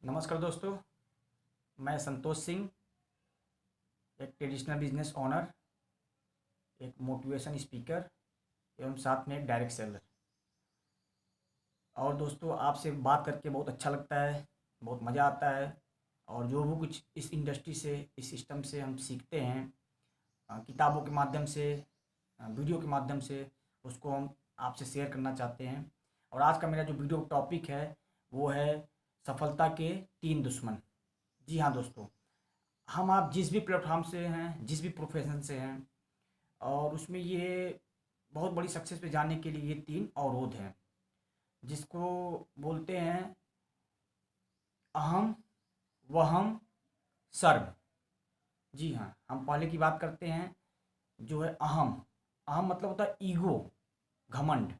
नमस्कार दोस्तों, मैं संतोष सिंह, एक ट्रेडिशनल बिजनेस ओनर, एक मोटिवेशन स्पीकर एवं साथ में एक डायरेक्ट सेलर। और दोस्तों, आपसे बात करके बहुत अच्छा लगता है, बहुत मज़ा आता है। और जो भी कुछ इस इंडस्ट्री से, इस सिस्टम से हम सीखते हैं, किताबों के माध्यम से, वीडियो के माध्यम से, उसको हम आपसे शेयर करना चाहते हैं। और आज का मेरा जो वीडियो टॉपिक है वो है सफलता के 3 दुश्मन। जी हाँ दोस्तों, हम आप जिस भी प्लेटफॉर्म से हैं, जिस भी प्रोफेशन से हैं, और उसमें ये बहुत बड़ी सक्सेस पे जाने के लिए ये 3 अवरोध हैं, जिसको बोलते हैं अहम, वहम, सर्व। जी हाँ, हम पहले की बात करते हैं। जो है अहम, अहम मतलब होता है ईगो, घमंड।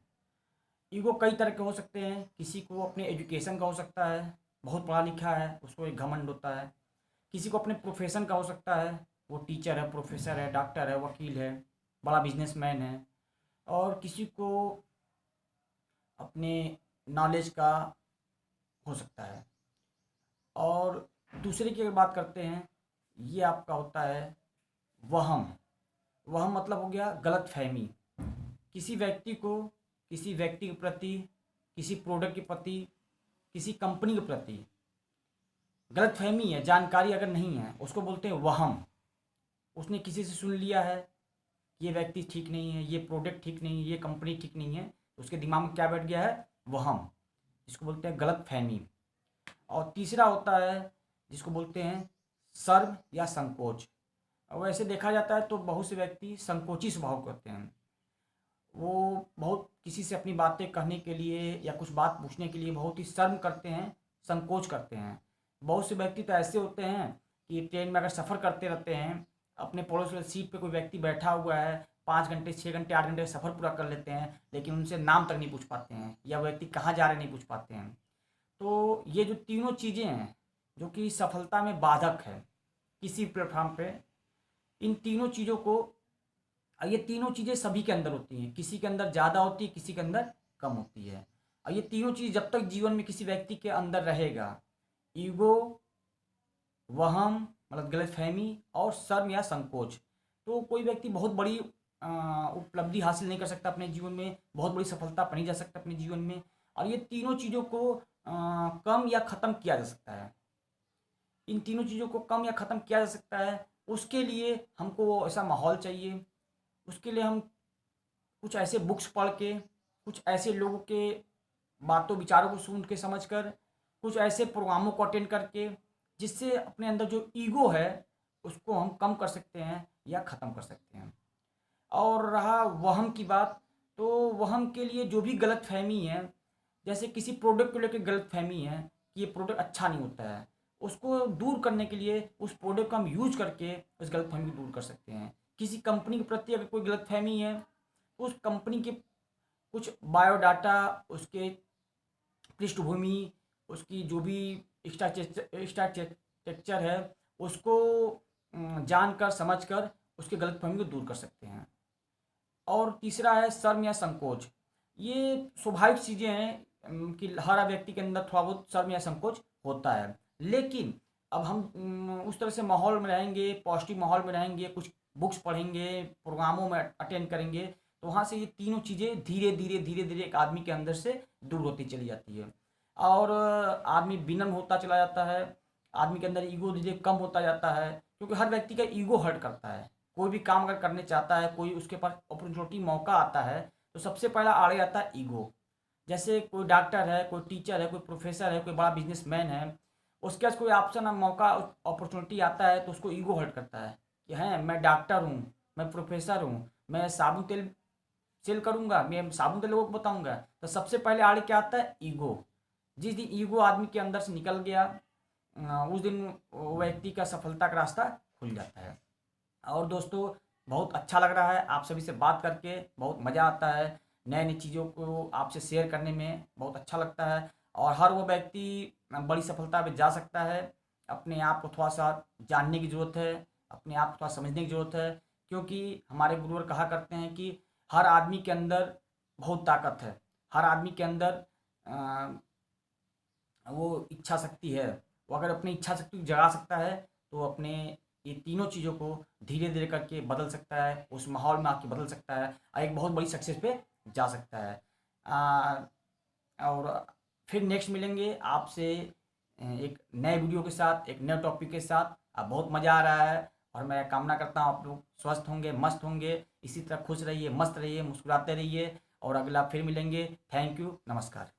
ईगो कई तरह के हो सकते हैं। किसी को अपने एजुकेशन का हो सकता है, बहुत पढ़ा लिखा है, उसको एक घमंड होता है। किसी को अपने प्रोफेशन का हो सकता है, वो टीचर है, प्रोफेसर है, डॉक्टर है, वकील है, बड़ा बिजनेसमैन है। और किसी को अपने नॉलेज का हो सकता है। और दूसरे की अगर बात करते हैं, ये आपका होता है वहम। वहम मतलब हो गया गलत फहमी। किसी व्यक्ति को, किसी व्यक्ति के प्रति, किसी प्रोडक्ट के प्रति, किसी कंपनी के प्रति गलत फहमी है, जानकारी अगर नहीं है, उसको बोलते हैं वहम। उसने किसी से सुन लिया है, ये व्यक्ति ठीक नहीं है, ये प्रोडक्ट ठीक नहीं है, ये कंपनी ठीक नहीं है, तो उसके दिमाग में क्या बैठ गया है? वहम, जिसको बोलते हैं गलत फहमी। और तीसरा होता है जिसको बोलते हैं शर्म या संकोच। और वैसे देखा जाता है तो बहुत से व्यक्ति संकोची स्वभाव करते हैं। वो बहुत किसी से अपनी बातें कहने के लिए या कुछ बात पूछने के लिए बहुत ही शर्म करते हैं, संकोच करते हैं। बहुत से व्यक्ति तो ऐसे होते हैं कि ट्रेन में अगर सफ़र करते रहते हैं, अपने पड़ोस वाली सीट पे कोई व्यक्ति बैठा हुआ है, 5 घंटे, 6 घंटे, 8 घंटे का सफ़र पूरा कर लेते हैं, लेकिन उनसे नाम तक नहीं पूछ पाते हैं, या वो व्यक्ति कहाँ जा रहे नहीं पूछ पाते हैं। तो ये जो तीनों चीज़ें हैं जो कि सफलता में बाधक है किसी प्लेटफॉर्म पे, इन तीनों चीज़ों को, ये तीनों चीज़ें सभी के अंदर होती हैं। किसी के अंदर ज़्यादा होती है, किसी के अंदर कम होती है। और ये तीनों चीज़ जब तक जीवन में किसी व्यक्ति के अंदर रहेगा, ईगो, वहम मतलब गलतफहमी, और शर्म या संकोच, तो कोई व्यक्ति बहुत बड़ी उपलब्धि हासिल नहीं कर सकता अपने जीवन में, बहुत बड़ी सफलता पर नहीं जा सकता अपने जीवन में। और ये तीनों चीज़ों को कम या ख़त्म किया जा सकता है। इन तीनों चीज़ों को कम या ख़त्म किया जा सकता है। उसके लिए हमको ऐसा माहौल चाहिए। उसके लिए हम कुछ ऐसे बुक्स पढ़ के, कुछ ऐसे लोगों के बातों विचारों को सुन के समझ कर, कुछ ऐसे प्रोग्रामों को अटेंड करके, जिससे अपने अंदर जो ईगो है उसको हम कम कर सकते हैं या ख़त्म कर सकते हैं। और रहा वहम की बात, तो वहम के लिए जो भी गलत फहमी है, जैसे किसी प्रोडक्ट को लेकर गलत फहमी है कि ये प्रोडक्ट अच्छा नहीं होता है, उसको दूर करने के लिए उस प्रोडक्ट को हम यूज करके उस गलत फहमी को दूर कर सकते हैं। किसी कंपनी के प्रति अगर कोई गलत फहमी है, उस कंपनी के कुछ बायोडाटा, उसके पृष्ठभूमि, उसकी जो भी स्ट्रक्चर है, उसको जानकर समझकर उसके गलतफहमी को दूर कर सकते हैं। और तीसरा है शर्म या संकोच। ये स्वाभाविक चीज़ें हैं कि हर व्यक्ति के अंदर थोड़ा बहुत शर्म या संकोच होता है। लेकिन अब हम उस तरह से माहौल में रहेंगे, पॉजिटिव माहौल में रहेंगे, कुछ बुक्स पढ़ेंगे, प्रोग्रामों में अटेंड करेंगे, तो वहाँ से ये तीनों चीज़ें धीरे धीरे धीरे धीरे एक आदमी के अंदर से दूर होती चली जाती है। और आदमी विनम्र होता चला जाता है। आदमी के अंदर ईगो धीरे कम होता जाता है, क्योंकि हर व्यक्ति का ईगो हर्ट करता है। कोई भी काम अगर करने चाहता है, कोई उसके पास अपॉर्चुनिटी मौका आता है, तो सबसे पहला आड़े आता है ईगो। जैसे कोई डॉक्टर है, कोई टीचर है, कोई प्रोफेसर है, कोई बड़ा बिजनेसमैन है, उसके पास कोई ऑप्शन, मौका, अपॉर्चुनिटी आता है, तो उसको ईगो हर्ट करता है कि हैं मैं डॉक्टर हूँ, मैं प्रोफेसर हूँ, मैं साबुन तेल सेल करूँगा, मैं साबुन तेल लोगों को बताऊँगा। तो सबसे पहले आड़े क्या आता है? ईगो। जिस दिन ईगो आदमी के अंदर से निकल गया, उस दिन वो व्यक्ति का सफलता का रास्ता खुल जाता है। और दोस्तों, बहुत अच्छा लग रहा है आप सभी से बात करके, बहुत मज़ा आता है। नए नई चीज़ों को आपसे शेयर करने में बहुत अच्छा लगता है। और हर वो व्यक्ति बड़ी सफलता पे जा सकता है। अपने आप को थोड़ा सा जानने की ज़रूरत है, अपने आप को थोड़ा समझने की ज़रूरत है, क्योंकि हमारे गुरुवर कहा करते हैं कि हर आदमी के अंदर बहुत ताकत है। हर आदमी के अंदर वो इच्छा शक्ति है, वो अगर अपनी इच्छा शक्ति जगा सकता है तो अपने ये तीनों चीज़ों को धीरे धीरे करके बदल सकता है, उस माहौल में आके बदल सकता है और एक बहुत बड़ी सक्सेस पे जा सकता है। और फिर नेक्स्ट मिलेंगे आपसे एक नए वीडियो के साथ, एक नए टॉपिक के साथ। अब बहुत मज़ा आ रहा है और मैं कामना करता हूँ आप लोग स्वस्थ होंगे, मस्त होंगे। इसी तरह खुश रहिए, मस्त रहिए, मुस्कुराते रहिए और अगला फिर मिलेंगे। थैंक यू, नमस्कार।